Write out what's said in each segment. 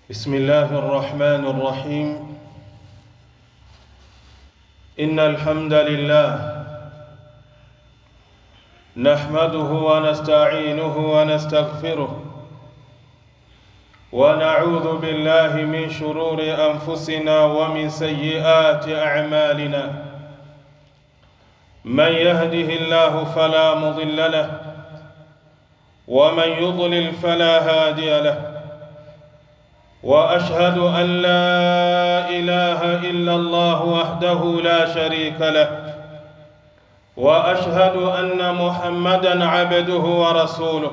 بسم الله الرحمن الرحيم. إن الحمد لله نحمده ونستعينه ونستغفره ونعوذ بالله من شرور أنفسنا ومن سيئات أعمالنا. من يهده الله فلا مضل له ومن يضلل فلا هادي له، وأشهد أن لا إله إلا الله وحده لا شريك له، وأشهد أن محمدًا عبده ورسوله،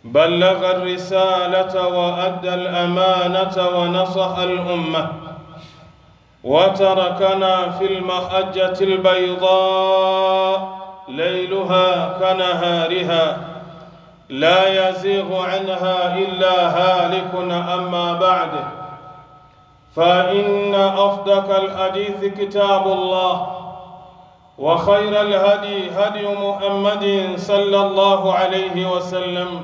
بلغ الرسالة وأدى الأمانة ونصح الأمة، وتركنا في المحجة البيضاء ليلها كنهارها لا يزيغ عنها إلا هالك. أما بعد، فإن أصدق الحديث كتاب الله، وخير الهدي هدي محمد صلى الله عليه وسلم،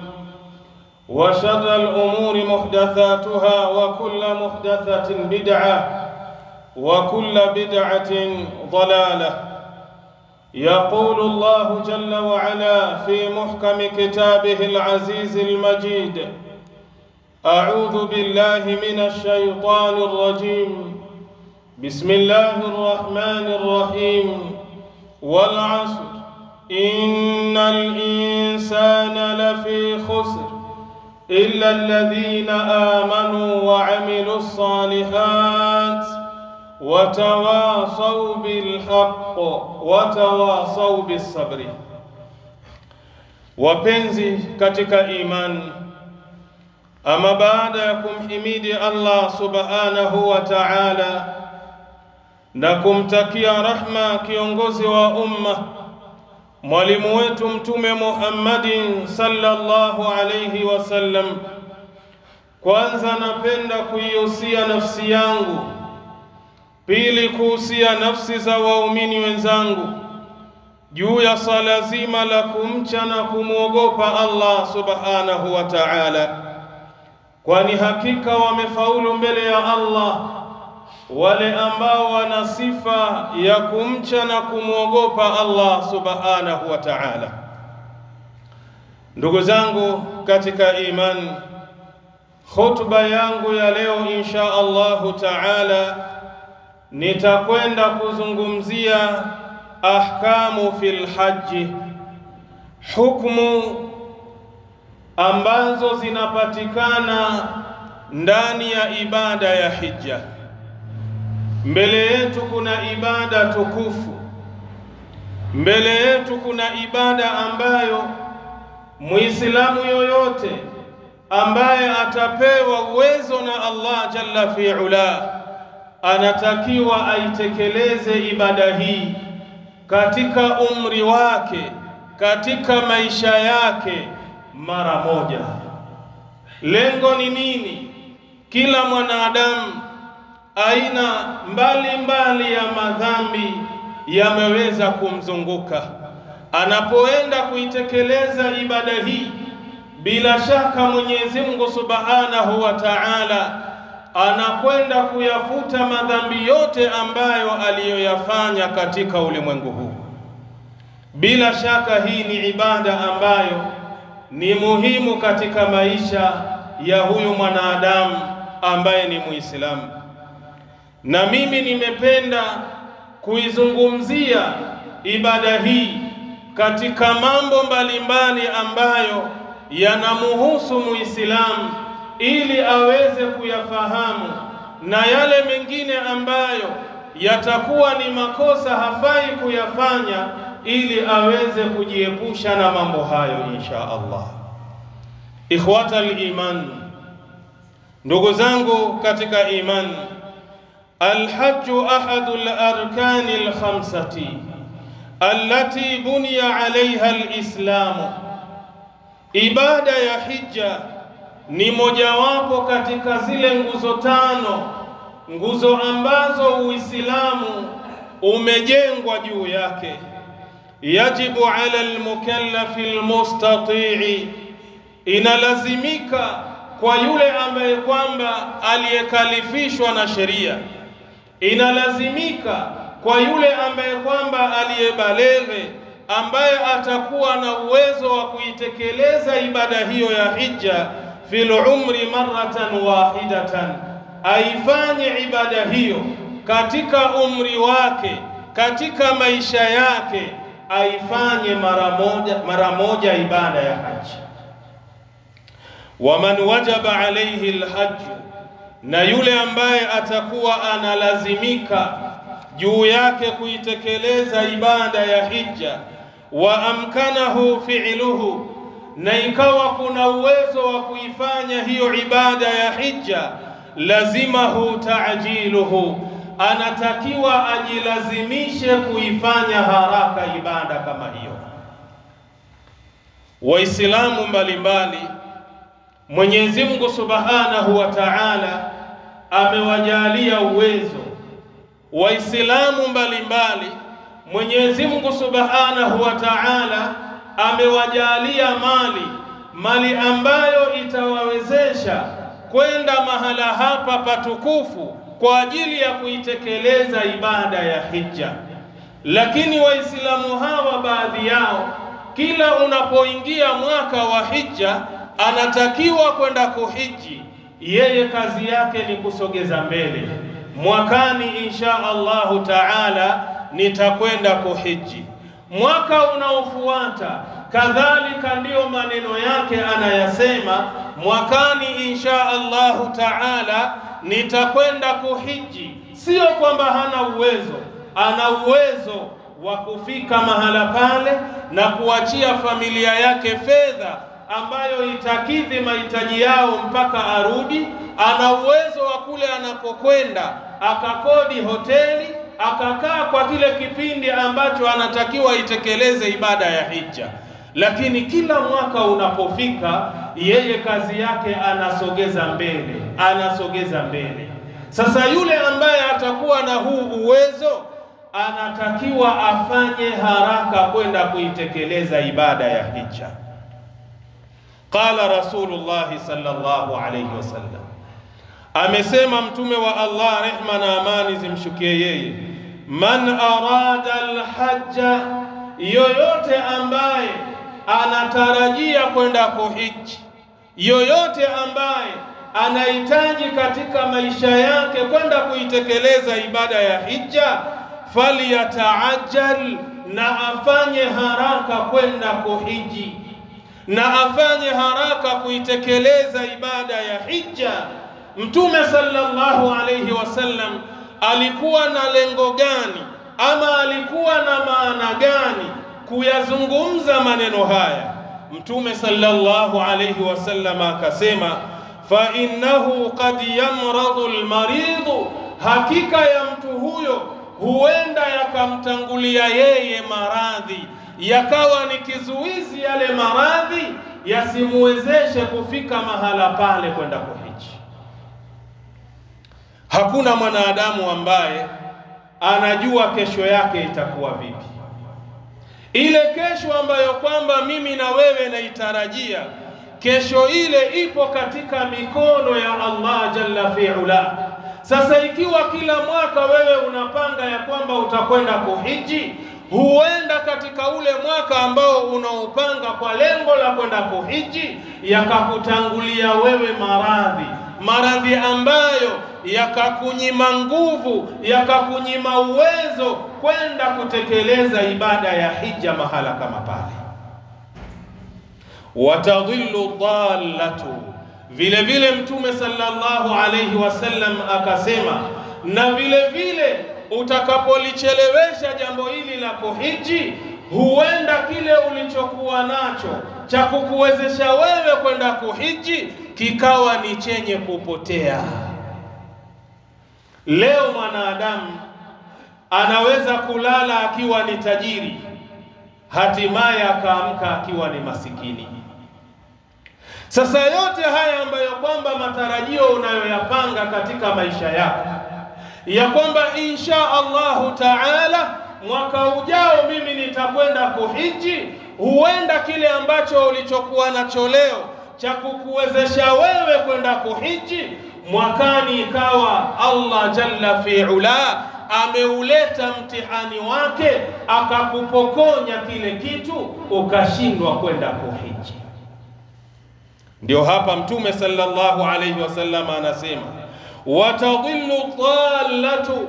وشر الأمور محدثاتها، وكل محدثة بدعة، وكل بدعة ضلالة. يقول الله جل وعلا في محكم كتابه العزيز المجيد: أعوذ بالله من الشيطان الرجيم، بسم الله الرحمن الرحيم. والعصر إن الإنسان لفي خسر إلا الذين آمنوا وعملوا الصالحات وتواصوا بالحق وتواصوا بالصبر. Wapenzi katika iman, ama baada ya kumhimidi Allah subhanahu wa ta'ala na kumtakia rahma kiongozi wa umma, mwalimu wetu Mtume Muhammadin sallallahu alayhi wasallam, kwanza napenda kuihusia nafsi yangu, pili kuhusia nafsi za waumini wenzangu juu ya swala zima la kumcha na kumwogopa Allah subhanahu wa ta'ala, kwani hakika wamefaulu mbele ya Allah wale ambao wana sifa ya kumcha na kumwogopa Allah subhanahu wa ta'ala. Ndugu zangu katika iman, khutba yangu ya leo insha Allahu ta'ala nitakwenda kuzungumzia ahkamu fil haji, hukumu ambazo zinapatikana ndani ya ibada ya hija. Mbele yetu kuna ibada tukufu, mbele yetu kuna ibada ambayo Muislamu yoyote ambaye atapewa uwezo na Allah jalla fi'ala anatakiwa aitekeleze ibada hii katika umri wake, katika maisha yake mara moja. Lengo ni nini? Kila mwanadamu aina mbalimbali ya madhambi yameweza kumzunguka. Anapoenda kuitekeleza ibada hii, bila shaka Mwenyezi Mungu Subhanahu wa Ta'ala anakwenda kuyafuta madhambi yote ambayo aliyoyafanya katika ulimwengu huu. Bila shaka hii ni ibada ambayo ni muhimu katika maisha ya huyu mwanadamu ambaye ni Muislamu. Na mimi nimependa kuizungumzia ibada hii katika mambo mbalimbali ambayo yanamuhusu Muislamu ili aweze kuyafahamu, na yale mengine ambayo yatakuwa ni makosa hafai kuyafanya ili aweze kujiepusha na mambo hayo insha Allah. Ikhwata al-iman, ndugu zangu katika iman, al-hajju ahadul arkani al-khamsati allati buniya alayha al-islam. Ibada ya hija ni mojawapo katika zile nguzo tano, nguzo ambazo Uislamu umejengwa juu yake. Yajibu ala al-mukallafi al-mustati'i, inalazimika kwa yule ambaye kwamba aliyekalifishwa na sheria, inalazimika kwa yule ambaye kwamba aliyebaleghe, ambaye atakuwa na uwezo wa kuitekeleza ibada hiyo ya hija fil umri maratan wahidatan, aifanye ibada hiyo katika umri wake, katika maisha yake, aifanye mara moja ibada ya haji. Waman wajaba alayhi alhajj, na yule ambaye atakuwa analazimika juu yake kuitekeleza ibada ya hija, wa amkanahu fi'luhu, na ikawa kuna uwezo wa kuifanya hiyo ibada ya hija, lazimahu ta'jiluhu, anatakiwa ajilazimishe kuifanya haraka ibada kama hiyo. Waislamu mbalimbali Mwenyezi Mungu Subhanahu wa Ta'ala amewajalia uwezo. Waislamu mbalimbali Mwenyezi Mungu Subhanahu wa Ta'ala amewajalia mali ambayo itawawezesha kwenda mahala hapa patukufu kwa ajili ya kuitekeleza ibada ya hija. Lakini waislamu hawa baadhi yao, kila unapoingia mwaka wa hija anatakiwa kwenda kuhiji, yeye kazi yake ni kusogeza mbele, mwakani insha Allahu Ta'ala nitakwenda kuhiji. Mwaka unaofuata kadhalika ndio maneno yake anayasema, mwakani insha Allahu Ta'ala nitakwenda kuhiji. Sio kwamba hana uwezo, ana uwezo wa kufika mahala pale na kuachia familia yake fedha ambayo itakidhi mahitaji yao mpaka arudi. Ana uwezo wa kule anakokwenda akakodi hoteli, akakaa kwa kile kipindi ambacho anatakiwa itekeleze ibada ya hija. Lakini kila mwaka unapofika, yeye kazi yake anasogeza mbele. Sasa yule ambaye atakuwa na huu uwezo anatakiwa afanye haraka kwenda kuitekeleza ibada ya hija. Qala Rasulullah sallallahu alayhi wasallam, amesema mtume wa Allah, rehma na amani zimshukie yeye, man arada alhajja, yoyote ambaye anatarajia kwenda kuhiji, yoyote ambaye anahitaji katika maisha yake kwenda kuitekeleza ibada ya hija, faliyataajjal, na afanye haraka kwenda kuhiji, na afanye haraka kuitekeleza ibada ya hija. Mtume sallallahu alayhi wasallam alikuwa na lengo gani ama alikuwa na maana gani kuyazungumza maneno haya? Mtume sallallahu alayhi wasallam akasema, fa innahu qad yamradu almarid, hakika ya mtu huyo huenda yakamtangulia yeye maradhi, yakawa ni kizuizi yale maradhi yasimuwezeshe kufika mahala pale kwenda kuhiji. Hakuna mwanadamu ambaye anajua kesho yake itakuwa vipi. Ile kesho ambayo kwamba mimi na wewe naitarajia, kesho ile ipo katika mikono ya Allah jalla fi'ala. Sasa ikiwa kila mwaka wewe unapanga ya kwamba utakwenda kuhiji, huenda katika ule mwaka ambao unaupanga kwa lengo la kwenda kuhiji yakakutangulia wewe maradhi ambayo yakakunyima nguvu, yakakunyima uwezo kwenda kutekeleza ibada ya hija mahala kama pale. Watadhillu dhallatu, vile vile Mtume sallallahu alayhi wasallam akasema, na vile vile utakapolichelewesha jambo hili la kuhiji, huenda kile ulichokuwa nacho cha kukuwezesha wewe kwenda kuhiji kikawa ni chenye kupotea. Leo mwanadamu anaweza kulala akiwa ni tajiri, hatimaye akaamka akiwa ni masikini. Sasa yote haya ambayo kwamba matarajio unayoyapanga katika maisha yako ya kwamba insha Allahu Ta'ala mwaka ujao mimi nitakwenda kuhiji, huenda kile ambacho ulichokuwa nacho leo cha kukuwezesha wewe kwenda kuhiji, mwakani ikawa Allah jalla fi'ala ameuleta mtihani wake akakupokonya kile kitu ukashindwa kwenda kuhiji. Ndio hapa Mtume sallallahu alayhi wasallam anasema watadhillu dhallatu,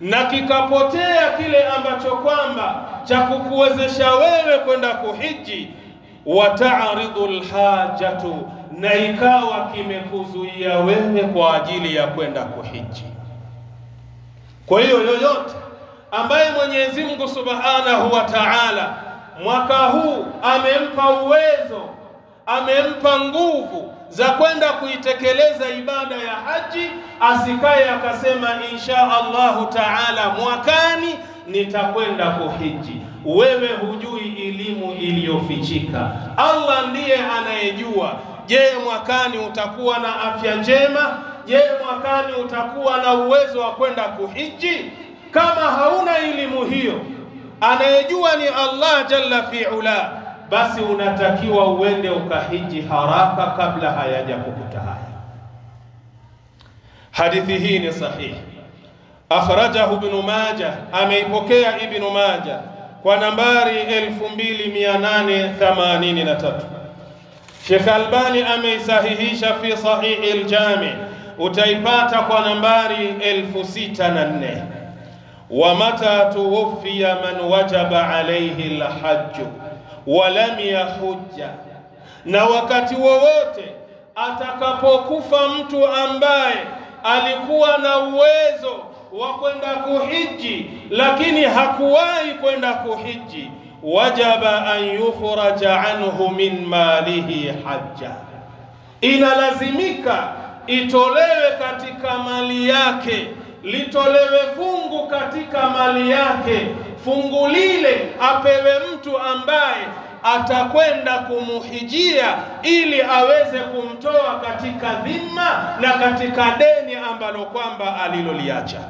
na kikapotea kile ambacho kwamba cha kukuwezesha wewe kwenda kuhiji, wata'ridu alhajatu, na ikawa kimekuzuia wewe kwa ajili ya kwenda kuhiji. Kwa hiyo yoyote ambaye Mwenyezi Mungu Subhanahu wa Ta'ala mwaka huu amempa uwezo, amempa nguvu za kwenda kuitekeleza ibada ya haji, asikaye akasema insha Allahu Ta'ala mwakani nitakwenda kuhiji. Wewe hujui elimu iliyofichika. Allah ndiye anayejua. Je, mwakani utakuwa na afya njema? Je, mwakani utakuwa na uwezo wa kwenda kuhiji? Kama hauna elimu hiyo, anayejua ni Allah jalla fi'ala, basi unatakiwa uende ukahiji haraka kabla hayaja kukuta haya. Hadithi hii ni sahihi, akhrajahu Ibn Majah, ameipokea Ibn Majah kwa nambari 2883. Sheikh Albani ameisahihisha fi Sahih al-Jami', utaipata kwa nambari 1064. Wa mata tuwfiya man wajaba alayhi al-hajj wa lam yahujja, na wakati wowote atakapokufa mtu ambaye alikuwa na uwezo wa kwenda kuhiji lakini hakuwahi kwenda kuhiji, wajaba an yukhraja anhu min malihi hajja, inalazimika itolewe katika mali yake, litolewe fungu katika mali yake. Fungu lile apewe mtu ambaye atakwenda kumuhijia ili aweze kumtoa katika dhima na katika deni ambalo kwamba aliloliacha.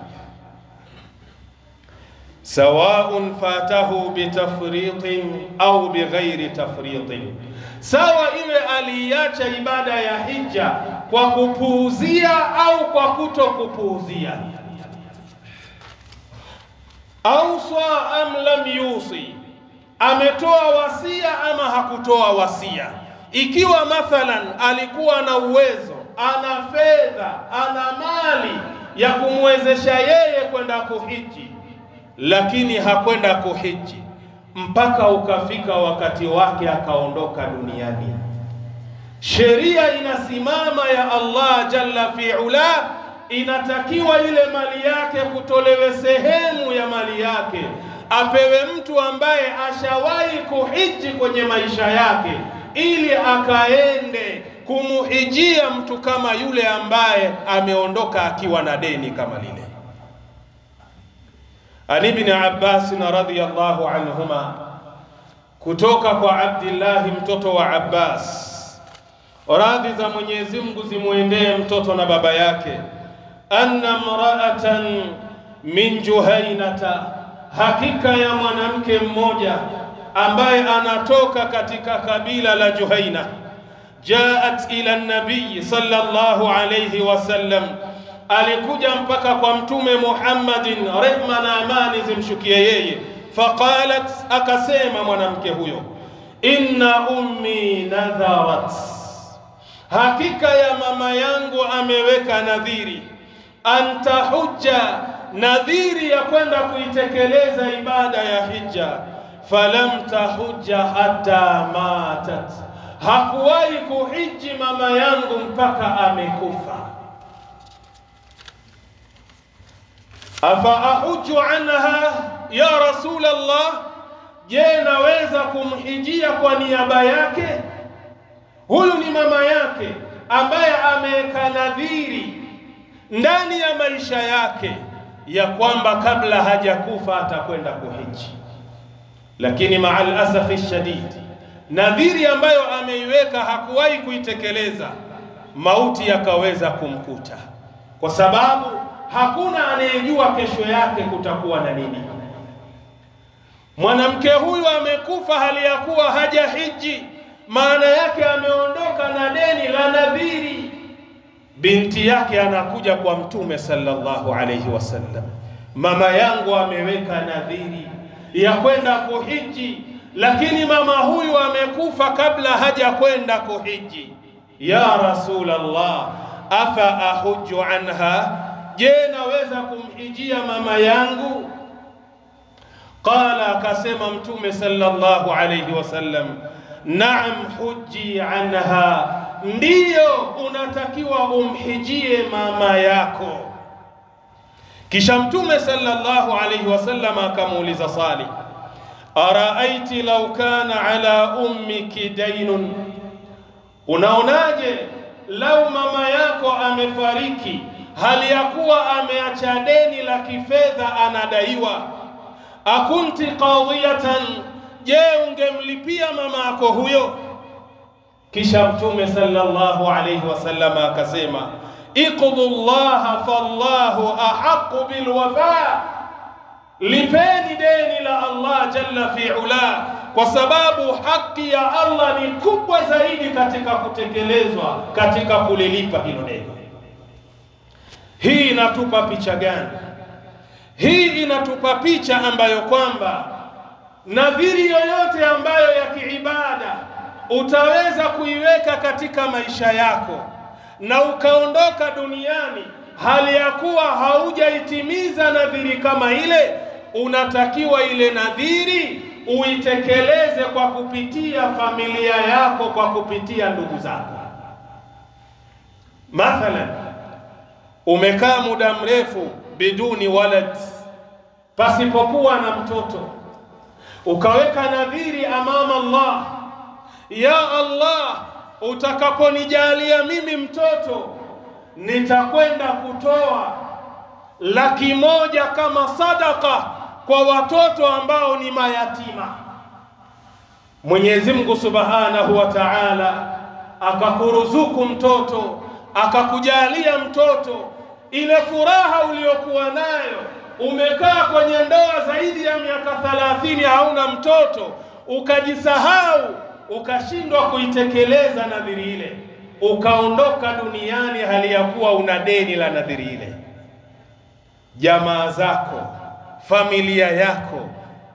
Sawaun fatahu bitafriqin au bighairi tafriqin, sawa iwe aliacha ibada ya hija kwa kupuuzia au kwa kutokupuuzia. Ausa am lam yusi, ametoa wasia ama hakutoa wasia. Ikiwa mathalan alikuwa na uwezo, ana fedha, ana mali ya kumwezesha yeye kwenda kuhiji, lakini hakwenda kuhiji mpaka ukafika wakati wake akaondoka duniani, sheria inasimama ya Allah jalla fi'ala, inatakiwa ile mali yake kutolewe sehemu ya mali yake, apewe mtu ambaye ashawahi kuhiji kwenye maisha yake, ili akaende kumuhijia mtu kama yule ambaye ameondoka akiwa na deni kama lile. An Ibn Abbas radhiyallahu anhuma, kutoka kwa Abdullah mtoto wa Abbas, radhi za Mwenyezi Mungu zimuendee mtoto na baba yake, anna mra'atan min Juhainata, hakika ya mwanamke mmoja ambaye anatoka katika kabila la Juhaina, jaat ila nabii sallallahu alayhi wasallam, alikuja mpaka kwa Mtume Muhammadin, rehma na amani zimshukie yeye. Faqalat, akasema mwanamke huyo, inna ummi nadharat, hakika ya mama yangu ameweka nadhiri, anta hujja, nadhiri ya kwenda kuitekeleza ibada ya hija, falam tahujja hatta matat, hakuwahi kuhiji mama yangu mpaka amekufa. Afa ahuju anha ya Rasulullah, je, naweza kumhijia kwa niaba yake? Huyu ni mama yake ambaye ameweka nadhiri ndani ya maisha yake ya kwamba kabla hajakufa atakwenda kuhiji, lakini ma'al asafi shadid, nadhiri ambayo ameiweka hakuwahi kuitekeleza, mauti yakaweza kumkuta, kwa sababu hakuna anayejua kesho yake kutakuwa na nini. Mwanamke huyu amekufa hali ya kuwa hajahiji maana yake ameondoka na deni la nadhiri. Binti yake anakuja kwa Mtume sallallahu alayhi wasallam, mama yangu ameweka nadhiri ya kwenda kuhiji, lakini mama huyu amekufa kabla haja kwenda kuhiji. Ya Rasulullah, afa ahuju anha, je, naweza kumhijia mama yangu? Qala, akasema Mtume sallallahu alayhi wasallam, naam, huji anha, ndiyo unatakiwa umhijie mama yako. Kisha Mtume sallallahu alayhi wasallam akamuuliza Salih, araaiti law kana ala ummiki daynun, unaonaje lau mama yako amefariki hali ya kuwa ameacha deni la kifedha anadaiwa, akunti qadiyatan, je, ungemlipia mama yako huyo? Kisha Mtume sallallahu alayhi wasallam akasema, iqdullaha fallahu ahqqu bilwafa, lipeni deni la Allah jalla fi ula, kwa sababu haki ya Allah ni kubwa zaidi katika kutekelezwa, katika kulilipa hilo deni. Hii inatupa picha gani? Hii inatupa picha ambayo kwamba nadhiri yoyote ambayo ya kiibada utaweza kuiweka katika maisha yako na ukaondoka duniani hali ya kuwa haujaitimiza nadhiri kama ile, unatakiwa ile nadhiri uitekeleze kwa kupitia familia yako, kwa kupitia ndugu zako. Mathalan, umekaa muda mrefu biduni walad, pasipokuwa na mtoto, ukaweka nadhiri amama Allah, ya Allah, utakaponijalia mimi mtoto nitakwenda kutoa 100,000 kama sadaka kwa watoto ambao ni mayatima. Mwenyezi Mungu Subhanahu wa Ta'ala akakuruzuku mtoto, akakujalia mtoto, ile furaha uliyokuwa nayo, umekaa kwenye ndoa zaidi ya miaka 30 hauna mtoto, ukajisahau, ukashindwa kuitekeleza nadhiri ile, ukaondoka duniani hali ya kuwa una deni la nadhiri ile. Jamaa zako, familia yako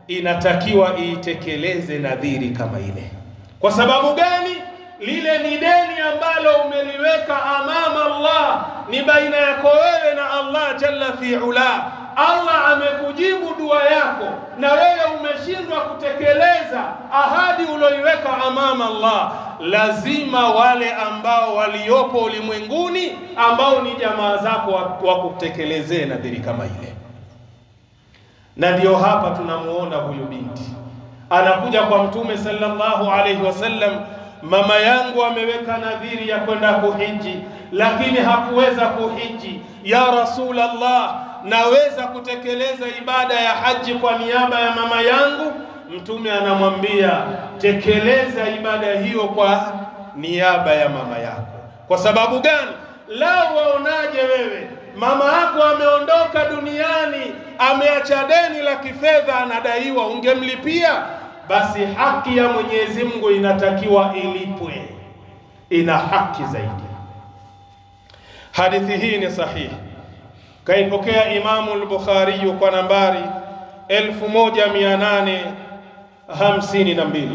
inatakiwa iitekeleze nadhiri kama ile. Kwa sababu gani? Lile ni deni ambalo umeliweka amama Allah, ni baina yako wewe na Allah jalla fi ula. Allah amekujibu dua yako na wewe umeshindwa kutekeleza ahadi uloiweka amama Allah. Lazima wale ambao waliopo ulimwenguni ambao ni jamaa zako wakutekelezee nadhiri kama ile. Na ndio hapa tunamuona huyu binti anakuja kwa Mtume sallallahu alayhi wasallam, mama yangu ameweka nadhiri ya kwenda kuhiji lakini hakuweza kuhiji. Ya Rasulullah, naweza kutekeleza ibada ya haji kwa niaba ya mama yangu? Mtume anamwambia, tekeleza ibada hiyo kwa niaba ya mama yako. Kwa sababu gani? Lao waonaje wewe mama yako ameondoka duniani, ameacha deni la kifedha anadaiwa, ungemlipia? Basi haki ya Mwenyezi Mungu inatakiwa ilipwe, ina haki zaidi. Hadithi hii ni sahihi, kaipokea Imamu al-Bukhari kwa nambari 1852.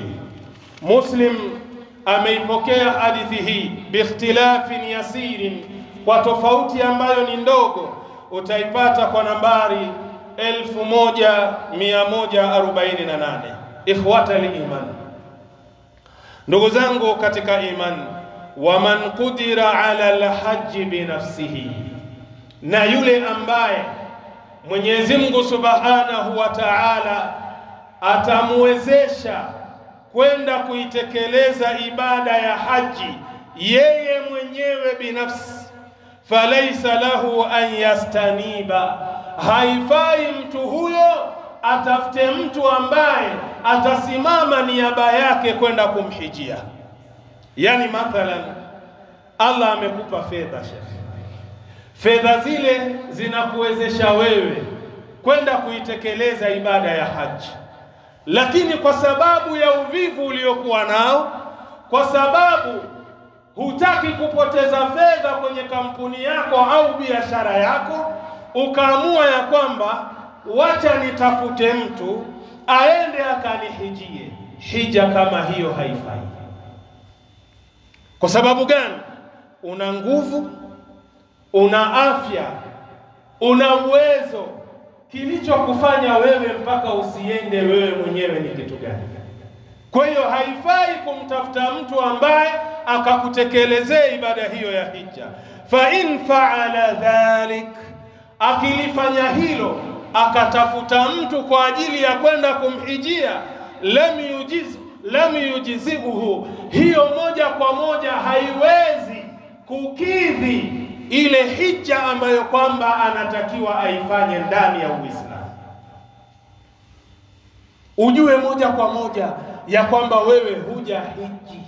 Muslim ameipokea hadithi hii biikhtilafin yasirin, kwa tofauti ambayo ni ndogo, utaipata kwa nambari 1148. Ikhwata al-iman, ndugu zangu katika iman, waman qudira ala al-hajj binafsihi, na yule ambaye Mwenyezi Mungu Subhanahu wa Ta'ala atamwezesha kwenda kuitekeleza ibada ya haji yeye mwenyewe binafsi, falaisa lahu an yastaniba, haifai mtu huyo atafute mtu ambaye atasimama niaba yake kwenda kumhijia. Yani mathalan, Allah amekupa fedha shekhi, fedha zile zinakuwezesha wewe kwenda kuitekeleza ibada ya haji, lakini kwa sababu ya uvivu uliokuwa nao, kwa sababu hutaki kupoteza fedha kwenye kampuni yako au biashara yako, ukaamua ya kwamba wacha nitafute mtu aende akanihijie, hija kama hiyo haifai. Kwa sababu gani? Una nguvu, una afya, una uwezo. Kilichokufanya wewe mpaka usiende wewe mwenyewe ni kitu gani? Kwa hiyo haifai kumtafuta mtu ambaye akakutekelezea ibada hiyo ya hija. Fa in fa'ala dhalik, akilifanya hilo, akatafuta mtu kwa ajili ya kwenda kumhijia, lam yujizuhu, hiyo moja kwa moja haiwezi kukidhi ile hija ambayo kwamba anatakiwa aifanye ndani ya Uislamu. Ujue moja kwa moja ya kwamba wewe huja hiji,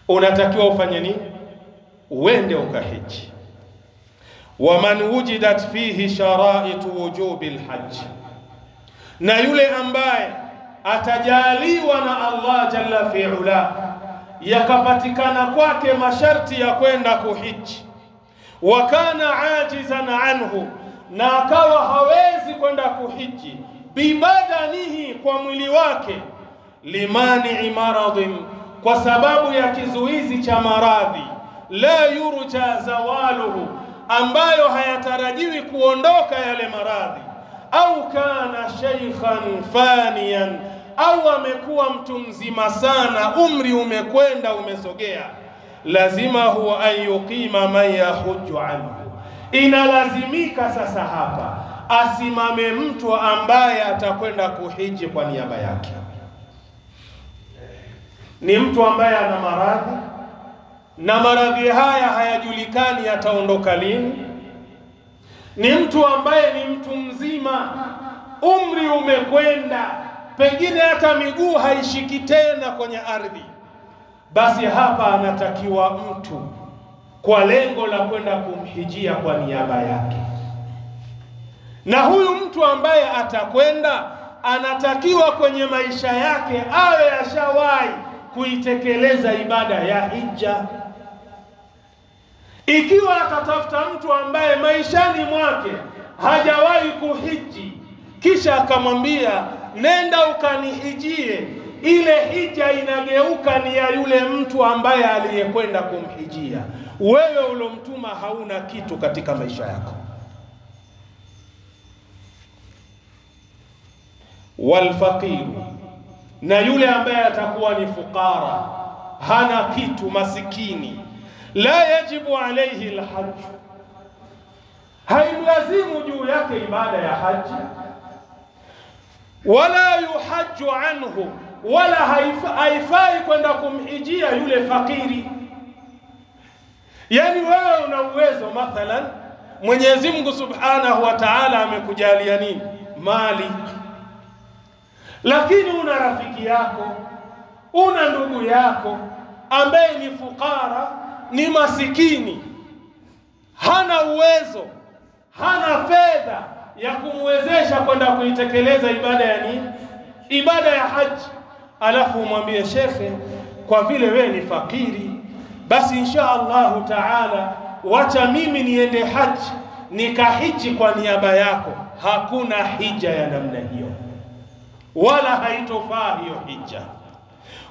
unatakiwa ufanye nini? Uende ukahiji. Waman wujidat fihi sharaitu wujubil hajj, na yule ambaye atajaliwa na Allah jalla fi'ala yakapatikana kwake masharti ya kwenda kuhiji, wa kana ajizan anhu, na akawa hawezi kwenda kuhiji, bibadanihi, kwa mwili wake, limani maradhin, kwa sababu ya kizuizi cha maradhi, la yurja zawaluhu, ambayo hayatarajiwi kuondoka yale maradhi, au kana shaykhan faniyan, au amekuwa mtu mzima sana, umri umekwenda umesogea, lazima huwa ayuqima man yahuju anhu, inalazimika sasa hapa asimame mtu ambaye atakwenda kuhiji kwa niaba yake. Ni mtu ambaye ana maradhi, na maradhi haya hayajulikani yataondoka lini. Ni mtu ambaye ni mtu mzima, umri umekwenda, pengine hata miguu haishiki tena kwenye ardhi. Basi hapa anatakiwa mtu kwa lengo la kwenda kumhijia kwa niaba yake. Na huyu mtu ambaye atakwenda anatakiwa kwenye maisha yake awe ashawahi kuitekeleza ibada ya hija. Ikiwa atatafuta mtu ambaye maishani mwake hajawahi kuhiji, kisha akamwambia nenda ukanihijie, ile hija inageuka ni ya yule mtu ambaye aliyekwenda kumhijia. Wewe ulomtuma hauna kitu katika maisha yako. Walfaqiru, na yule ambaye atakuwa ni fukara, hana kitu, masikini, la yajibu alayhi alhajj, haimlazimu juu yake ibada ya haji, wala yuhajju anhu, wala haifai kwenda kumhijia yule fakiri. Yani wewe una uwezo, mathalan Mwenyezi Mungu Subhanahu wa Ta'ala amekujalia nini? Mali. Lakini una rafiki yako, una ndugu yako ambaye ni fukara, ni masikini, hana uwezo, hana fedha ya kumwezesha kwenda kuitekeleza ibada ya nini? Ibada ya haji. Alafu umwambie shekhe, kwa vile wewe ni fakiri, basi insha Allah Taala wacha mimi niende haji nikahiji kwa niaba yako. Hakuna hija ya namna hiyo, wala haitofaa hiyo hija.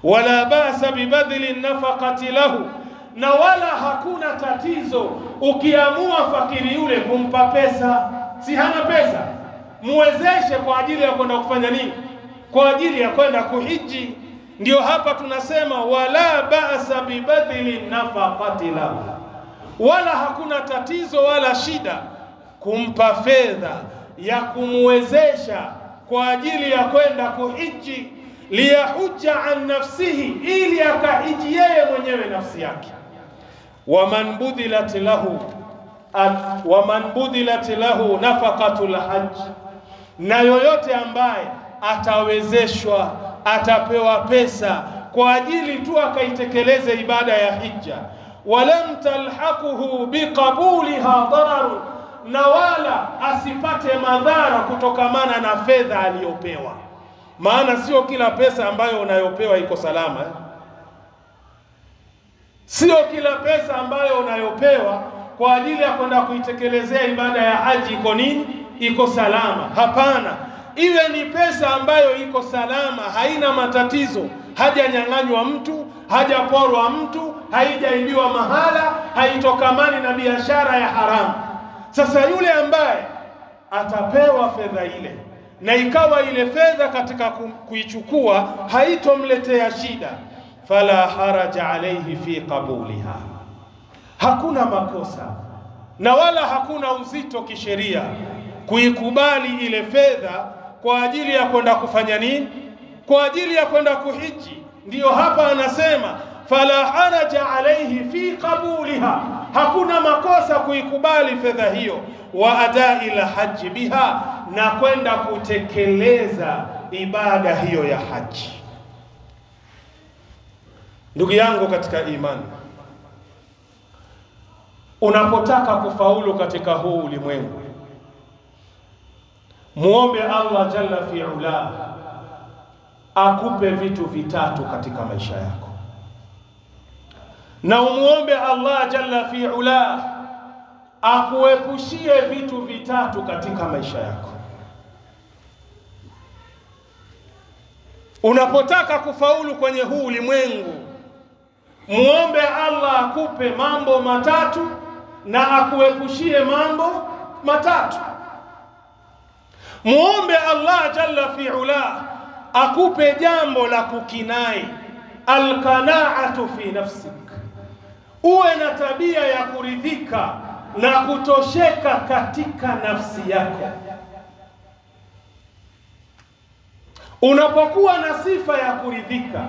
Wala basa bibadhli nafaqati lahu, na wala hakuna tatizo ukiamua fakiri yule kumpa pesa. Si hana pesa, muwezeshe kwa ajili ya kwenda kufanya nini? Kwa ajili ya kwenda kuhiji. Ndio hapa tunasema wala basa bibadhli nafaqati lahu, wala hakuna tatizo wala shida kumpa fedha ya kumwezesha kwa ajili ya kwenda kuhiji, liyahuja an nafsihi, ili akahiji yeye mwenyewe nafsi yake. Waman budhilat lahu nafaqatul hajj, na yoyote ambaye atawezeshwa, atapewa pesa kwa ajili tu akaitekeleze ibada ya hija, walam talhaquhu biqabuliha darar, na wala asipate madhara kutokamana na fedha aliyopewa. Maana sio kila pesa ambayo unayopewa iko salama. Sio kila pesa ambayo unayopewa kwa ajili ya kwenda kuitekelezea ibada ya haji iko nini? Iko salama. Hapana. Iwe ni pesa ambayo iko salama, haina matatizo, hajanyang'anywa mtu, hajaporwa mtu, haijaibiwa mahala, haitokamani na biashara ya haramu. Sasa yule ambaye atapewa fedha ile na ikawa ile fedha katika kuichukua haitomletea shida, fala haraja alayhi fi qabuliha, hakuna makosa na wala hakuna uzito kisheria kuikubali ile fedha kwa ajili ya kwenda kufanya nini? Kwa ajili ya kwenda kuhiji. Ndiyo hapa anasema fala haraja alayhi fi qabuliha, hakuna makosa kuikubali fedha hiyo, wa adai la haji biha, na kwenda kutekeleza ibada hiyo ya haji. Ndugu yangu katika imani, unapotaka kufaulu katika huu ulimwengu, muombe Allah jalla fi'ala akupe vitu vitatu katika maisha yako, na umuombe Allah jalla fi'ala akuepushie vitu vitatu katika maisha yako. Unapotaka kufaulu kwenye huu ulimwengu, muombe Allah akupe mambo matatu na akuepushie mambo matatu. Muombe Allah jalla fi'ala akupe jambo la kukinai, alqanaatu fi nafsik, uwe na tabia ya kuridhika na kutosheka katika nafsi yako. Unapokuwa na sifa ya kuridhika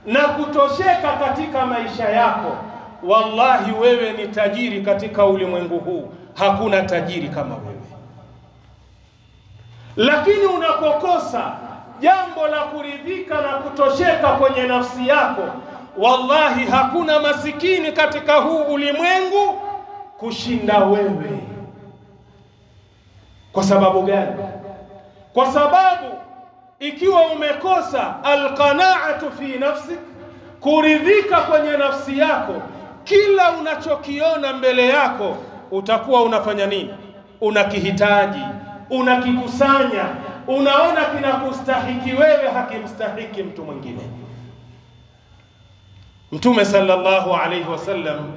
na kutosheka katika maisha yako, wallahi wewe ni tajiri katika ulimwengu huu, hakuna tajiri kama wewe. Lakini unapokosa jambo la kuridhika na kutosheka kwenye nafsi yako, wallahi hakuna masikini katika huu ulimwengu kushinda wewe. Kwa sababu gani? Kwa sababu ikiwa umekosa alqanaatu fi nafsik, kuridhika kwenye nafsi yako, kila unachokiona mbele yako utakuwa unafanya nini? Unakihitaji, unakikusanya, unaona kinakustahiki wewe, hakimstahiki mtu mwingine. Mtume sallallahu alayhi wasallam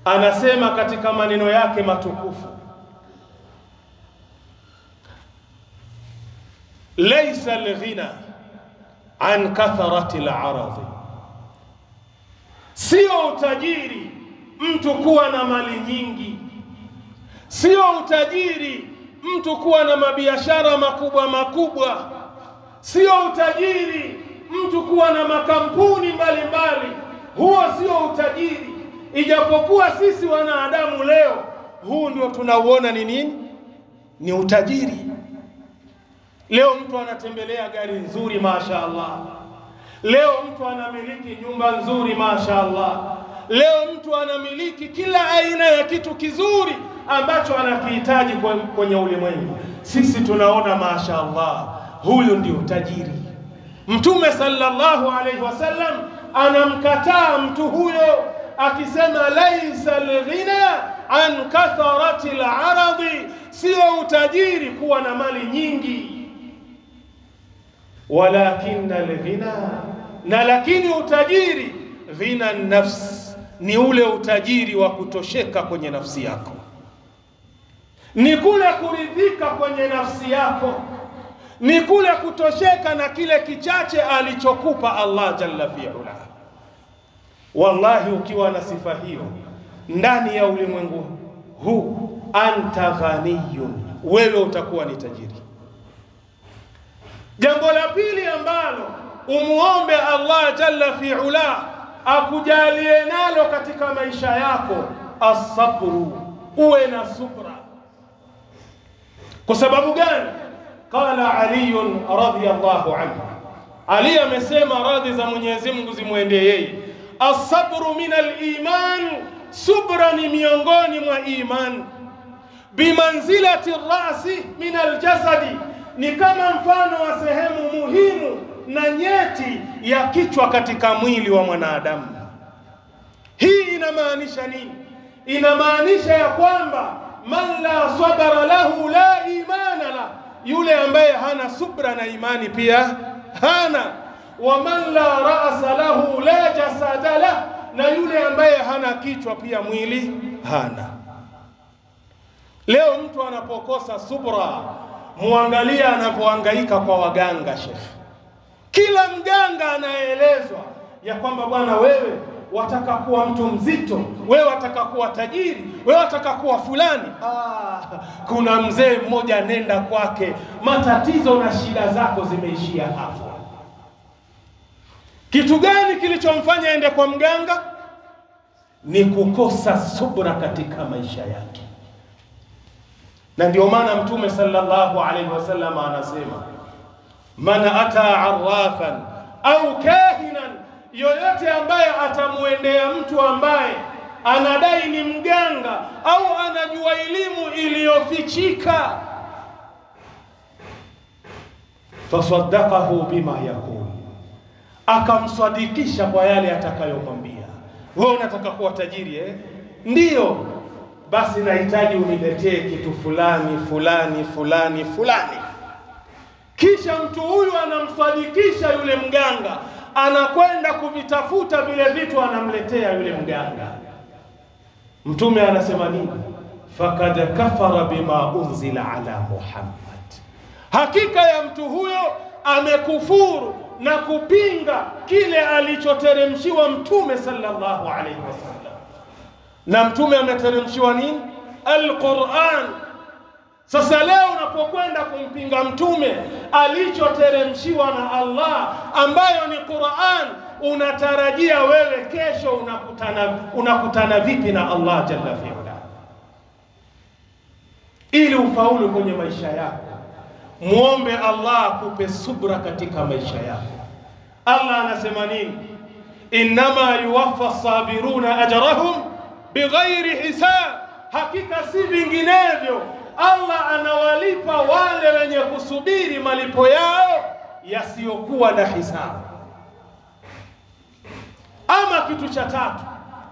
anasema katika maneno yake matukufu, laysa alghina an kathrati alarad, sio utajiri mtu kuwa na mali nyingi, sio utajiri mtu kuwa na mabiashara makubwa makubwa, sio utajiri mtu kuwa na makampuni mbalimbali. Huo sio utajiri, ijapokuwa sisi wanadamu leo huu ndio tunauona ni nini? Ni utajiri. Leo mtu anatembelea gari nzuri mashaallah, leo mtu anamiliki nyumba nzuri mashaallah, leo mtu anamiliki kila aina ya kitu kizuri ambacho anakihitaji kwenye ulimwengu. Sisi tunaona mashaallah huyu ndio tajiri. Mtume sallallahu alayhi wasallam anamkataa mtu huyo akisema laysa alghina an kathrati alarad, sio utajiri kuwa na mali nyingi, walakinna alghina, na lakini utajiri ghina nafs, ni ule utajiri wa kutosheka kwenye nafsi yako, ni kule kuridhika kwenye nafsi yako, ni kule kutosheka na kile kichache alichokupa Allah jalla fi'ala. Wallahi ukiwa na sifa hiyo ndani ya ulimwengu huu, anta ghaniyun, wewe utakuwa ni tajiri. Jambo la pili ambalo umuombe Allah jalla fi'ala akujalie nalo katika maisha yako, as-sabru, uwe na subra. Kwa sababu gani? Qala Ali radhiyallahu anhu, Ali amesema, radhi za Mwenyezi Mungu zimwendee yeye, as-sabru min al-iman, subra ni miongoni mwa iman, bimanzilati ar-ra'si min al-jasadi, ni kama mfano wa sehemu muhimu na nyeti ya kichwa katika mwili wa mwanadamu. inamaanisha nini? Inamaanisha ya kwamba man la sabara lahu la imana la, yule ambaye hana subra na imani pia hana. Wa man la ra'sa lahu la jasada la, na yule ambaye hana kichwa pia mwili hana. Leo mtu anapokosa subra, muangalia anavyohangaika kwa waganga shekhi. Kila mganga anaelezwa ya kwamba bwana, wewe wataka kuwa mtu mzito, wewe wataka kuwa tajiri, wewe wataka kuwa fulani. Kuna mzee mmoja nenda kwake, matatizo na shida zako zimeishia hapo. Kitu gani kilichomfanya ende kwa mganga? Ni kukosa subra katika maisha yake. Na ndio maana Mtume sallallahu alaihi wasallam anasema, man ata arrafan au kahinan, yoyote ambaye atamuendea mtu ambaye anadai ni mganga au anajua elimu iliyofichika, fasaddaqahu bima yaqul, akamsadikisha kwa yale atakayomwambia. Wewe unataka kuwa tajiri Ndiyo, basi nahitaji uniletee kitu fulani fulani fulani fulani. Kisha mtu huyu anamsadikisha yule mganga, anakwenda kuvitafuta vile vitu, anamletea yule mganga. Mtume anasema nini? Fakad kafara bima unzila ala Muhammad, hakika ya mtu huyo amekufuru na kupinga kile alichoteremshiwa Mtume sallallahu alaihi wasallam. Na Mtume ameteremshiwa nini? Al-Qur'an. Sasa leo unapokwenda kumpinga Mtume alichoteremshiwa na Allah ambayo ni Qur'an, unatarajia wewe kesho unakutana vipi na Allah jalla fi'ala? Ili ufaulu kwenye maisha yako, muombe Allah akupe subra katika maisha yako. Allah anasema nini? Innama yuwaffa sabiruna ajrahum bighairi hisab, hakika si vinginevyo Allah anawalipa wale wenye kusubiri malipo yao yasiyokuwa na hisabu. Ama kitu cha tatu,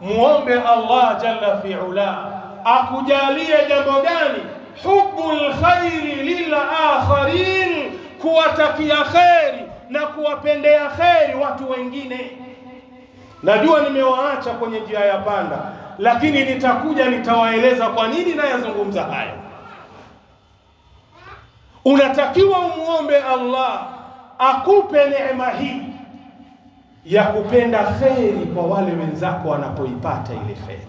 muombe Allah jalla fi'ala akujalie jambo gani? Hubbul khairi lil akharin, kuwatakia khairi na kuwapendea khairi watu wengine. Najua nimewaacha kwenye njia ya panda, lakini nitakuja nitawaeleza kwa nini nayazungumza haya. Unatakiwa umuombe Allah akupe neema hii ya kupenda khairi kwa wale wenzako wanapoipata ile khairi.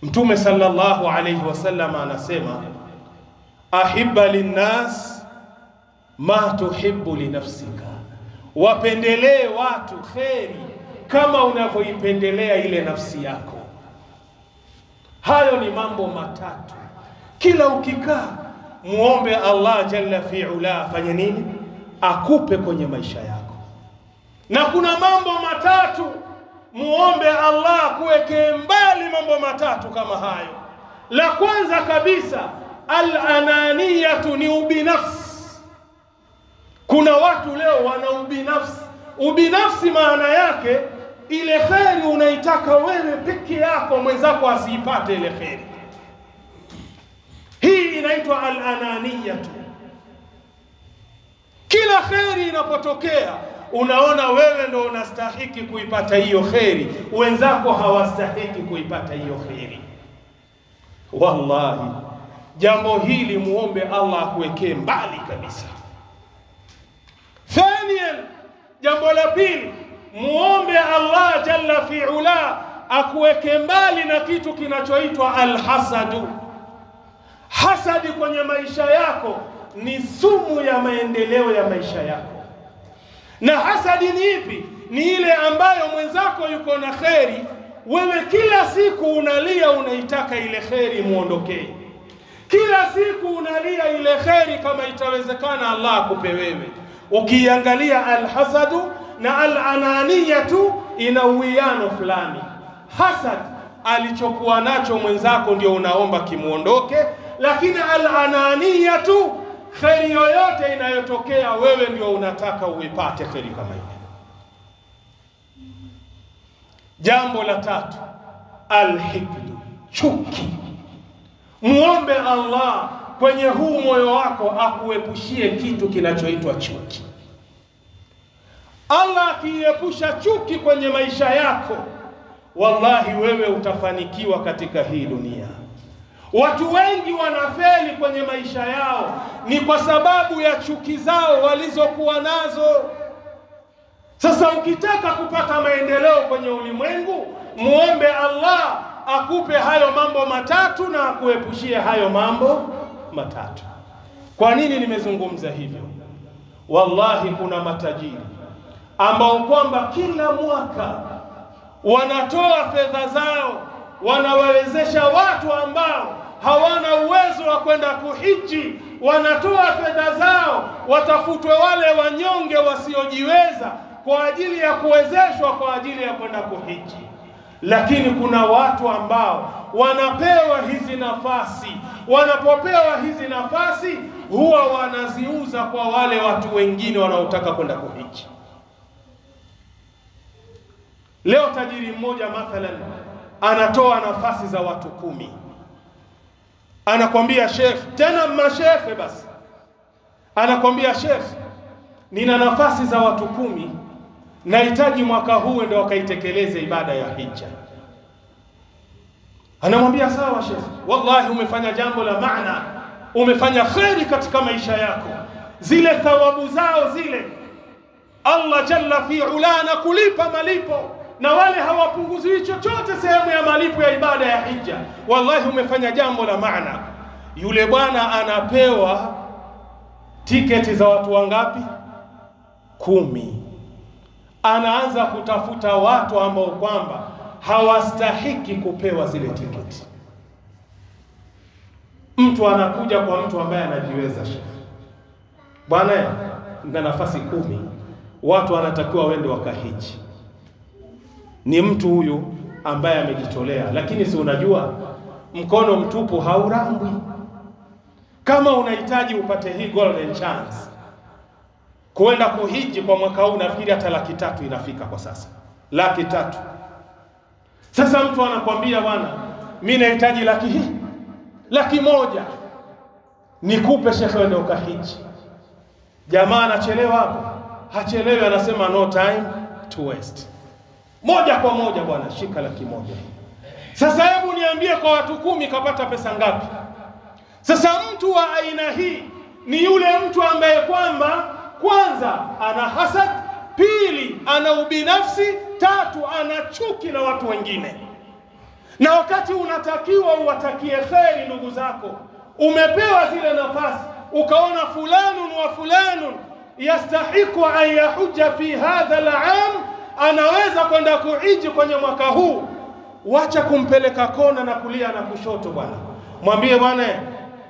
Mtume sallallahu alayhi wasallam anasema, ahibba linnas ma tuhibbu li nafsika, wapendelee watu khairi kama unavyoipendelea ile nafsi yako. Hayo ni mambo matatu. Kila ukikaa muombe Allah jalla fi'ala afanye nini? Akupe kwenye maisha yako. Na kuna mambo matatu, muombe Allah kuweke mbali mambo matatu kama hayo. La kwanza kabisa, al-ananiyatu, ni ubinafsi. Kuna watu leo wana ubinafsi. Ubinafsi maana yake ile khairi unaitaka wewe peke yako, mwenzako asiipate ile khairi. Hii inaitwa al-ananiyatu. Kila khairi inapotokea unaona wewe ndo unastahiki kuipata hiyo khairi, wenzako hawastahiki kuipata hiyo khairi. Wallahi, jambo hili muombe Allah akuwekee mbali kabisa. Thaniyan, jambo la pili, muombe Allah jalla fi'ala akuweke mbali na kitu kinachoitwa al-hasadu. Hasadi kwenye maisha yako ni sumu ya maendeleo ya maisha yako. Na hasadi ni ipi? Ni ile ambayo mwenzako yuko na khairi, wewe kila siku unalia unaitaka ile khairi muondokee. Kila siku unalia ile khairi kama itawezekana Allah akupe wewe. Ukiangalia al-hasadu na al-ananiyatu ina uwiano fulani. Hasad, alichokuwa nacho mwenzako ndio unaomba kimuondoke, lakini al-ananiyatu, khairi yoyote inayotokea wewe ndio unataka uipate khairi kama ile. Jambo la tatu, alhikdu, chuki. Muombe Allah kwenye huu moyo wako akuepushie kitu kinachoitwa chuki. Allah akiepusha chuki kwenye maisha yako, wallahi wewe utafanikiwa katika hii dunia. Watu wengi wanafeli kwenye maisha yao ni kwa sababu ya chuki zao walizokuwa nazo. Sasa ukitaka kupata maendeleo kwenye ulimwengu, muombe Allah akupe hayo mambo matatu na akuepushie hayo mambo matatu. Kwa nini nimezungumza hivyo? Wallahi kuna matajiri ambao kwamba kila mwaka wanatoa fedha zao, wanawawezesha watu ambao hawana uwezo wa kwenda kuhiji, wanatoa fedha zao watafutwe wale wanyonge wasiojiweza kwa ajili ya kuwezeshwa kwa ajili ya kwenda kuhiji. Lakini kuna watu ambao wanapewa hizi nafasi, wanapopewa hizi nafasi huwa wanaziuza kwa wale watu wengine wanaotaka kwenda kuhiji. Leo tajiri mmoja mathalan anatoa nafasi za watu 10. Anakwambia Sheikh, tena mashekhe basi, anakwambia Sheikh, nina nafasi za watu 10, nahitaji mwaka huu ndio wakaitekeleze ibada ya hija. Anamwambia sawa Sheikh, wallahi umefanya jambo la maana, umefanya kheri katika maisha yako. Zile thawabu zao zile Allah jalla fi ula kulipa malipo, na wale hawapunguzi chochote sehemu ya malipo ya ibada ya hija. Wallahi umefanya jambo la maana. Yule bwana anapewa tiketi za watu wangapi? 10. Anaanza kutafuta watu ambao kwamba hawastahiki kupewa zile tiketi. Mtu anakuja kwa mtu ambaye anajiweza, Sheikh, bwana na nafasi 10, watu wanatakiwa wende wakahiji. Ni mtu huyu ambaye amejitolea, lakini si unajua mkono mtupu haurambwi. Kama unahitaji upate hii golden chance kwenda kuhiji kwa mwaka huu, nafikiri hata 300,000 inafika kwa sasa, 300,000. Sasa mtu anakuambia bwana, mimi nahitaji 100,000 nikupe Sheikh wende ukahiji. Jamaa anachelewa hapo? Hachelewi, anasema no time to waste. Moja kwa moja bwana, shika 100,000. Sasa hebu niambie, kwa watu 10 kapata pesa ngapi? Sasa mtu wa aina hii ni yule mtu ambaye kwamba kwanza ana hasad, pili ana ubinafsi, tatu ana chuki na watu wengine. Na wakati unatakiwa uwatakie kheri ndugu zako, umepewa zile nafasi, ukaona fulanun wa fulanun yastahiqu an yahuja fi hadha al-aam, anaweza kwenda kuhiji kwenye mwaka huu, wacha kumpeleka kona na kulia na kushoto bwana. Mwambie bwana,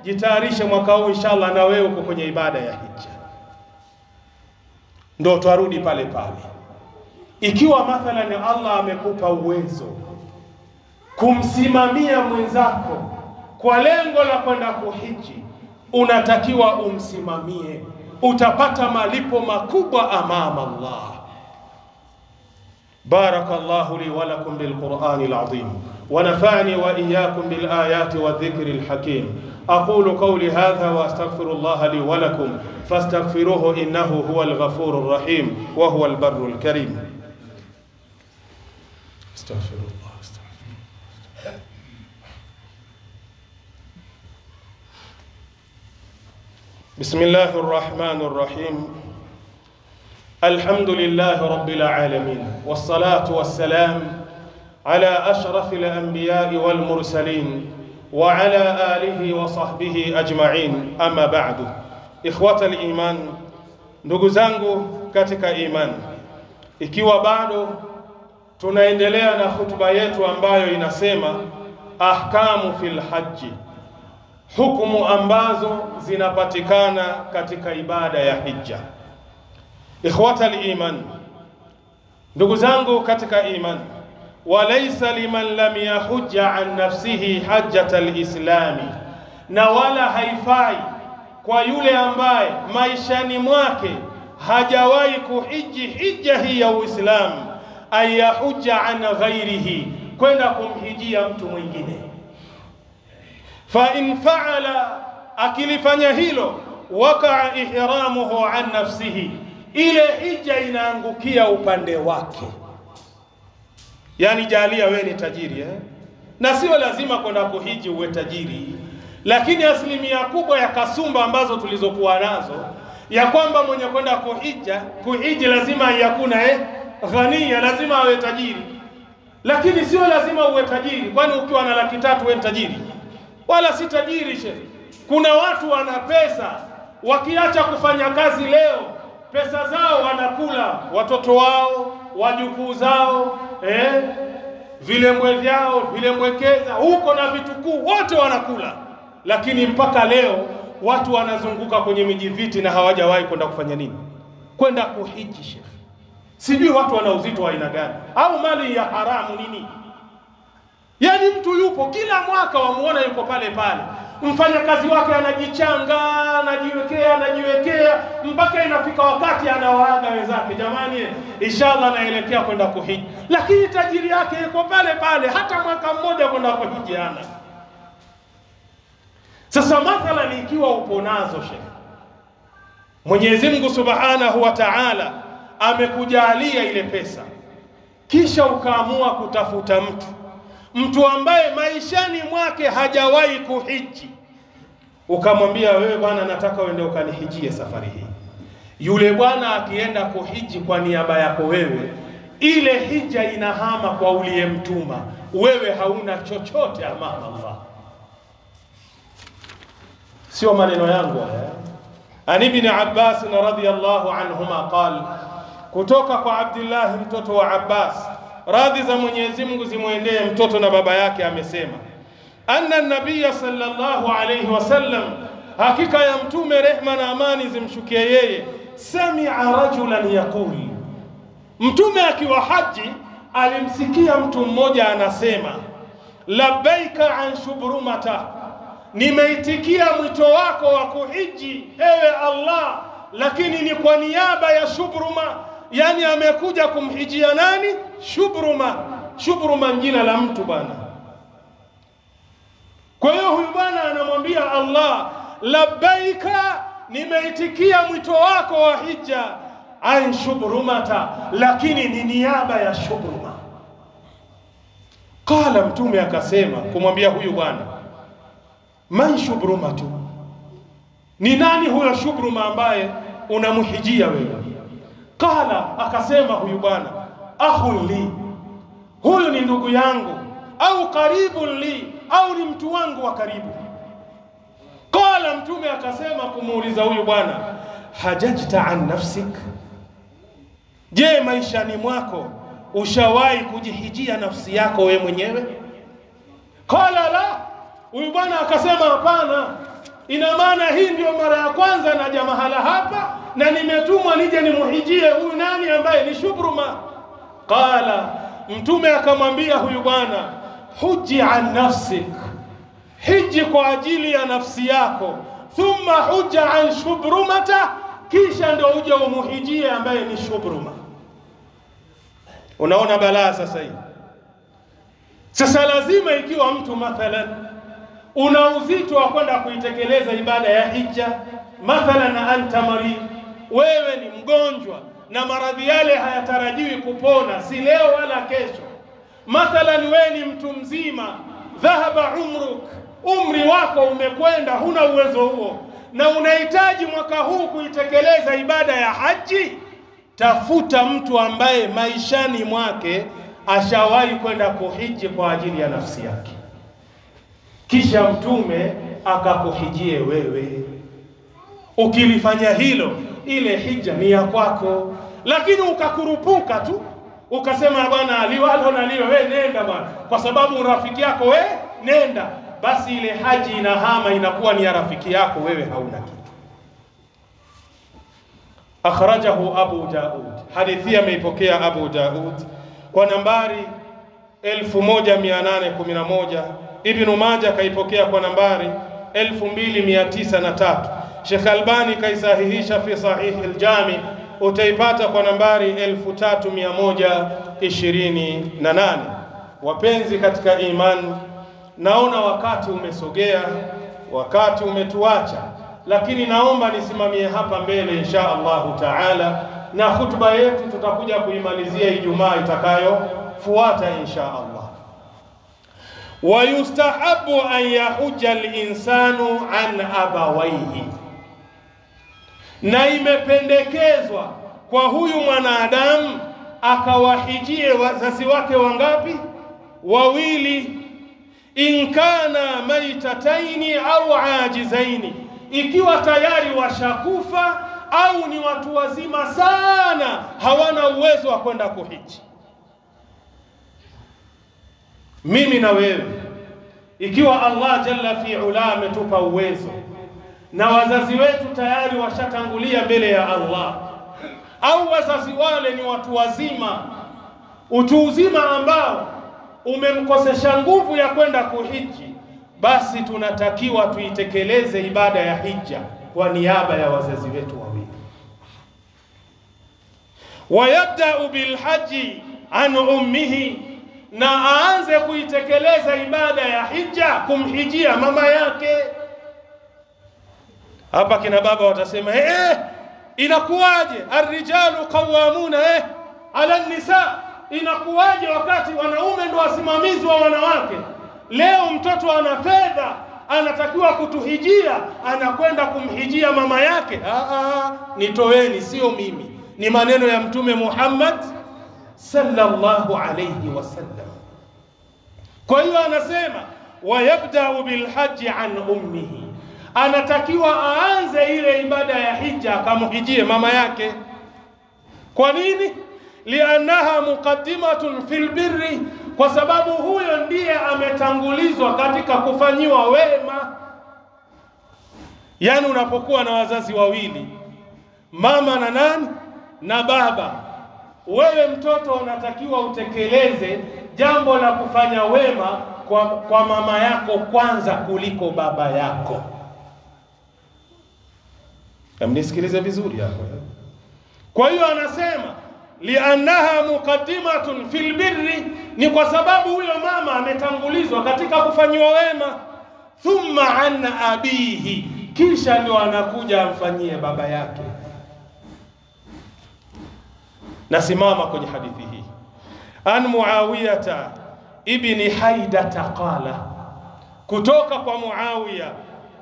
jitayarishe mwaka huu inshallah na wewe uko kwenye ibada ya hija. Ndio tuarudi pale pale. Ikiwa mathalan Allah amekupa uwezo kumsimamia mwenzako kwa lengo la kwenda kuhiji, unatakiwa umsimamie, utapata malipo makubwa amama Allah. بارك الله لي ولكم بالقرآن العظيم ونفعني وإياكم بالآيات والذكر الحكيم. أقول قولي هذا وأستغفر الله لي ولكم فاستغفروه إنه هو الغفور الرحيم وهو البر الكريم. استغفر الله. بسم الله الرحمن الرحيم. الحمد لله رب العالمين، والصلاة والسلام على أشرف الأنبياء والمرسلين وعلى آله وصحبه أجمعين. أما بعد، إخوة الإيمان، ndugu zangu katika iman, ikiwa bado tunaendelea na hutuba yetu ambayo inasema ahkamu fil haji, hukumu ambazo zinapatikana katika ibada ya hija. Ikhwata al-iman, ndugu zangu katika iman, walaysa liman lam yahujja an nafsihi hajjata al-islami, na wala haifai kwa yule ambaye maishani mwake hajawahi kuhiji hija hii ya Uislamu, ayahuja an ghairihi, kwenda kumhijia mtu mwingine. Fa in faala, akilifanya hilo, wakaa ihramuhu an nafsihi, ile hija inaangukia upande wake. Yani jalia wewe ni tajiri na sio lazima kwenda kuhiji uwe tajiri, lakini asilimia kubwa ya kasumba ambazo tulizokuwa nazo ya kwamba mwenye kwenda kuhiji lazima yakuna ghania, lazima awe tajiri. Lakini sio lazima uwe tajiri, kwani ukiwa na 300,000 wewe tajiri? Wala si tajiri shehe. Kuna watu wana pesa, wakiacha kufanya kazi leo, pesa zao wanakula watoto wao, wajukuu zao, vilembwe vyao, vilembwekeza huko na vitukuu, wote wanakula. Lakini mpaka leo watu wanazunguka kwenye mijiviti na hawajawahi kwenda kufanya nini? Kwenda kuhiji shehe. Sijui watu wana uzito wa aina gani, au mali ya haramu nini? Yani mtu yupo kila mwaka wamuona yuko pale pale, mfanyakazi wake anajichanga, anajiwekea mpaka inafika wakati anawaaga wenzake, jamani inshallah naelekea kwenda kuhiji, lakini tajiri yake yuko pale pale, hata mwaka mmoja kwenda kuhiji hana. Sasa mathalan ikiwa upo nazo shehe, Mwenyezi Mungu Subhanahu wa Ta'ala amekujalia ile pesa, kisha ukaamua kutafuta mtu ambaye maishani mwake hajawahi kuhiji, ukamwambia wewe bwana, nataka uende ukanihijie safari hii. Yule bwana akienda kuhiji kwa niaba yako wewe, ile hija inahama kwa uliyemtuma, wewe hauna chochote amama Allah. Sio maneno yangu haya. Ani ibn Abbas radhiyallahu anhuma qala, kutoka kwa Abdullah mtoto wa Abbas, radhi za Mwenyezi Mungu zimwendee mtoto na baba yake, amesema anna an-nabiy sallallahu alayhi wasallam, hakika ya mtume rehma na amani zimshukie yeye, sami'a rajulan yaqul, mtume akiwa haji alimsikia mtu mmoja anasema, labbaika an shubrumata, nimeitikia mwito wako wa kuhiji ewe Allah, lakini ni kwa niaba ya Shubruma. Yani amekuja kumhijia nani? Shubruma jina la mtu bwana. Kwa hiyo huyu bwana anamwambia Allah, labbaika, nimeitikia mwito wako wa hija, an shubrumata, lakini ni niaba ya Shubruma. Qala, mtume akasema kumwambia huyu bwana, man shubrumatu, ni nani huyo Shubruma ambaye unamhijia wewe? Qala, akasema huyu bwana, akhun li, huyu ni ndugu yangu, au qaribun li, au ni mtu wangu wa karibu. Qala, mtume akasema kumuuliza huyu bwana, hajajta an nafsik, je, maishani mwako ushawahi kujihijia nafsi yako wewe mwenyewe? Qala la, huyu bwana akasema hapana. Ina maana hii ndio mara ya kwanza naja mahala hapa na nimetumwa nije nimuhijie huyu nani ambaye ni Shubruma. Qala, mtume akamwambia huyu bwana, huji an nafsik, hiji kwa ajili ya nafsi yako, thumma huja an shubrumata, kisha ndio uje umuhijie ambaye ni Shubruma. Unaona balaa sasa hii. Sasa lazima ikiwa mtu mathalan una uzito wa kwenda kuitekeleza ibada ya hija, mathalan anta marid, wewe ni mgonjwa na maradhi yale hayatarajiwi kupona si leo wala kesho. Mathalan wewe ni mtu mzima, dhahaba umruk, umri wako umekwenda, huna uwezo huo, na unahitaji mwaka huu kuitekeleza ibada ya haji, tafuta mtu ambaye maishani mwake ashawahi kwenda kuhiji kwa ajili ya nafsi yake, kisha mtume akakuhijie wewe. Ukilifanya hilo, ile hija ni ya kwako. Lakini ukakurupuka tu ukasema bwana aliwalo na liwe, wewe nenda bwana, kwa sababu rafiki yako wewe nenda, basi ile haji inahama, inakuwa ni ya rafiki yako, wewe hauna kitu. Akhrajahu Abu Daud, hadithi ameipokea Abu Daud kwa nambari 1811. Ibn Majah kaipokea kwa nambari 2903. Sheikh Albani kaisahihisha fi sahih al-Jami utaipata kwa nambari 3128. Wapenzi katika imani, naona wakati umesogea, wakati umetuacha, lakini naomba nisimamie hapa mbele insha Allahu taala, na hutuba yetu tutakuja kuimalizia Ijumaa itakayofuata insha Allah. Wayustahabu an yahujja al-insanu an abawaihi, na imependekezwa kwa huyu mwanadamu akawahijie wazazi wake wangapi? Wawili. In kana maitataini au ajizaini, ikiwa tayari washakufa au ni watu wazima sana hawana uwezo wa kwenda kuhiji. Mimi na wewe, ikiwa Allah jalla fi ula ametupa uwezo na wazazi wetu tayari washatangulia mbele ya Allah, au wazazi wale ni watu wazima, utu uzima ambao umemkosesha nguvu ya kwenda kuhiji, basi tunatakiwa tuitekeleze ibada ya hija kwa niaba ya wazazi wetu wawili. Wayabda'u bilhaji an ummihi, na aanze kuitekeleza ibada ya hija kumhijia mama yake. Hapa kina baba watasema inakuwaje? Arrijalu qawwamuna ala nisa, inakuwaje wakati wanaume ndio wasimamizi wa wanawake? Leo mtoto ana fedha anatakiwa kutuhijia, anakwenda kumhijia mama yake. Nitoeni, sio mimi, ni maneno ya Mtume Muhammad sallallahu alayhi wasallam. Kwa hiyo anasema wayabda'u bilhaji an ummihi, anatakiwa aanze ile ibada ya hija akamhijie mama yake. Kwa nini? Liannaha muqaddimatun fil birri, kwa sababu huyo ndiye ametangulizwa katika kufanyiwa wema. Yani unapokuwa na wazazi wawili, mama na nani na baba, wewe mtoto unatakiwa utekeleze jambo la kufanya wema kwa mama yako kwanza kuliko baba yako. Mnisikilize vizuri hapo. Kwa hiyo anasema liannaha muqaddimatun fil birri, ni kwa sababu huyo mama ametangulizwa katika kufanyiwa wema. Thumma an abihi, kisha ndio anakuja amfanyie baba yake. Nasimama kwenye hadithi hii. An Muawiyata ibn Haidata qala, kutoka kwa Muawiya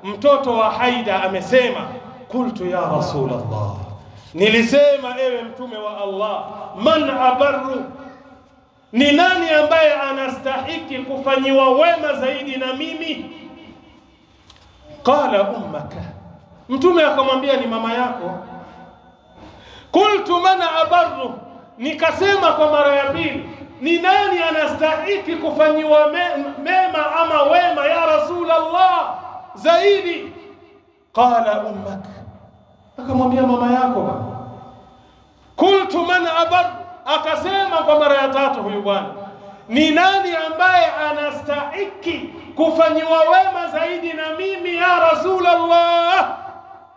mtoto wa Haida amesema, qultu ya Rasulullah, nilisema ewe mtume wa Allah, man abarru, ni nani ambaye anastahiki kufanyiwa wema zaidi na mimi? Qala ummaka, mtume akamwambia ni mama yako. Qultu man abarru, nikasema kwa mara ya pili, ni nani anastahiki kufanyiwa mema ama wema ya Rasulullah zaidi? Qala ummaka, akamwambia mama yako. Qultu man abar, akasema kwa mara ya tatu huyu bwana, ni nani ambaye anastahiki kufanyiwa wema zaidi na mimi ya Rasulullah?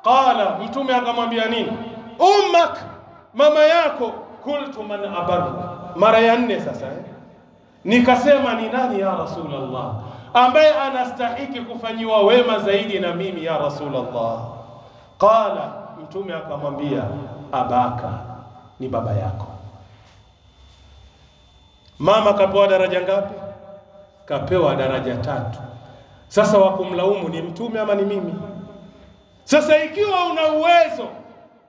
Qala, mtume akamwambia nini? Ummak, mama yako. Qultu man abar, mara ya nne sasa nikasema ni nani ya Rasulullah ambaye anastahiki kufanyiwa wema zaidi na mimi ya Rasulullah? Qala, mtume akamwambia abaka, ni baba yako. Mama kapewa daraja ngapi? Kapewa daraja 3. Sasa wa kumlaumu ni mtume ama ni mimi? Sasa ikiwa una uwezo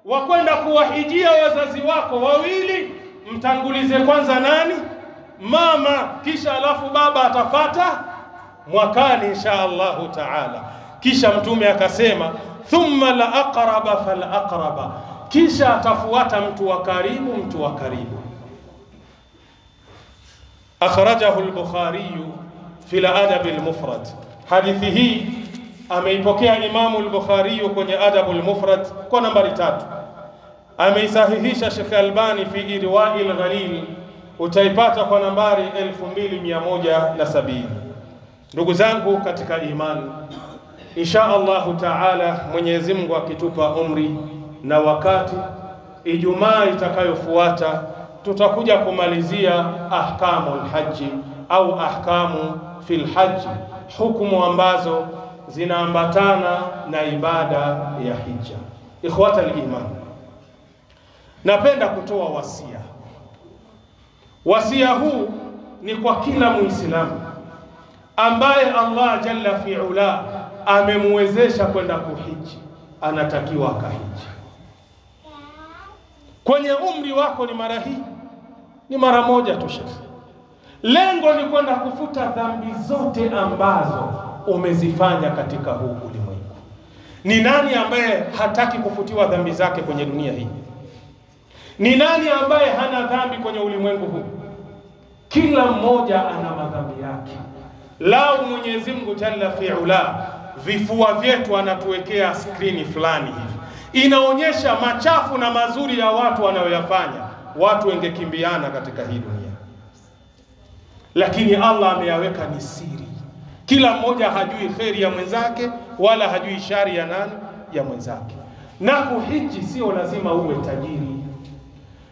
wa kwenda kuwahijia wazazi wako wawili, mtangulize kwanza nani? Mama, kisha alafu baba atafata mwakani insha Allahu taala. Kisha mtume akasema thumma la aqraba fal aqraba, kisha atafuata mtu wa karibu, mtu wa karibu. Akhrajahu al-Bukhari fi al-Adab al-Mufrad. Hadithi hii ameipokea Imam al-Bukhari kwenye Adab al-Mufrad kwa nambari 3. Ameisahihisha Sheikh Albani fi Irwa'i al-Ghalil, utaipata kwa nambari 2170. Ndugu zangu katika imani, insha Allahu taala, Mwenyezi Mungu akitupa umri na wakati, Ijumaa itakayofuata tutakuja kumalizia ahkamul haji au ahkamu fil haji, hukumu ambazo zinaambatana na ibada ya hija. Ikhwata al-iman, napenda kutoa wasia. Wasia huu ni kwa kila Muislamu ambaye Allah jalla fi'ala amemwezesha kwenda kuhiji, anatakiwa akahiji. Kwenye umri wako ni mara hii, ni mara moja tu shekhi. Lengo ni kwenda kufuta dhambi zote ambazo umezifanya katika huu ulimwengu. Ni nani ambaye hataki kufutiwa dhambi zake kwenye dunia hii? Ni nani ambaye hana dhambi kwenye ulimwengu huu? Kila mmoja ana madhambi yake. Lau Mwenyezi Mungu jalla fi'ala vifua vyetu anatuwekea skrini fulani hivi, inaonyesha machafu na mazuri ya watu wanayoyafanya, watu wengekimbiana katika hii dunia. Lakini Allah ameyaweka ni siri. Kila mmoja hajui kheri ya mwenzake wala hajui shari ya nani, ya mwenzake. Na kuhiji sio lazima uwe tajiri.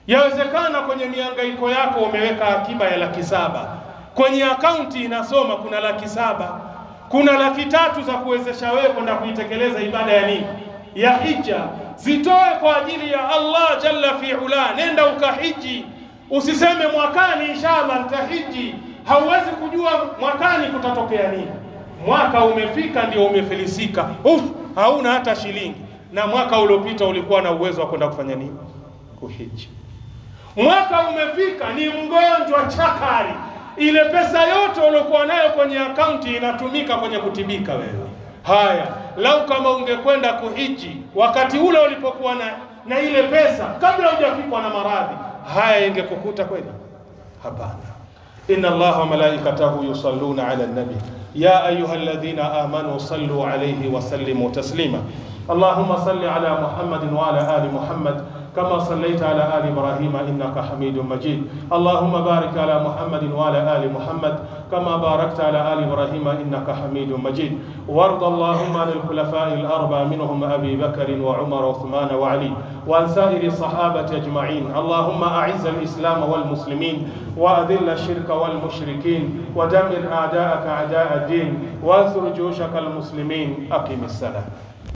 Yawezekana kwenye mihangaiko yako umeweka akiba ya 700,000. Kwenye akaunti inasoma kuna 700,000. Kuna 300,000 za kuwezesha wewe kwenda kuitekeleza ibada ya nini? Ya hija. Zitoe kwa ajili ya Allah jalla fi'ala. Nenda ukahiji. Usiseme mwakani inshallah nitahiji. Hauwezi kujua mwakani kutatokea nini. Mwaka umefika ndio umefilisika. Hauna hata shilingi. Na mwaka uliopita ulikuwa na uwezo wa kwenda kufanya nini? Kuhiji. Mwaka umefika ni mgonjwa chakari. Ile pesa yote uliyokuwa nayo kwenye akaunti inatumika kwenye kutibika wewe. Haya, lau kama ungekwenda kuhiji wakati ule ulipokuwa na ile pesa kabla hujafikwa na maradhi, haya ingekukuta kweli? Hapana. Inna Allaha wa malaikatahu yusalluna ala nabi ya ayyuhalladhina amanu sallu alayhi wa sallimu taslima. Allahumma salli ala Muhammadin wa ala ali Muhammad كما صليت على آل إبراهيم إنك حميد مجيد. اللهم بارك على محمد وعلى آل محمد كما باركت على آل إبراهيم إنك حميد مجيد. وارض اللهم عن الخلفاء الأربعة منهم أبي بكر وعمر وعثمان وعلي وعن سائر الصحابة أجمعين. اللهم أعز الإسلام والمسلمين وأذل الشرك والمشركين ودمر أعداءك أعداء الدين وانصر جيوشك المسلمين. أقم الصلاة.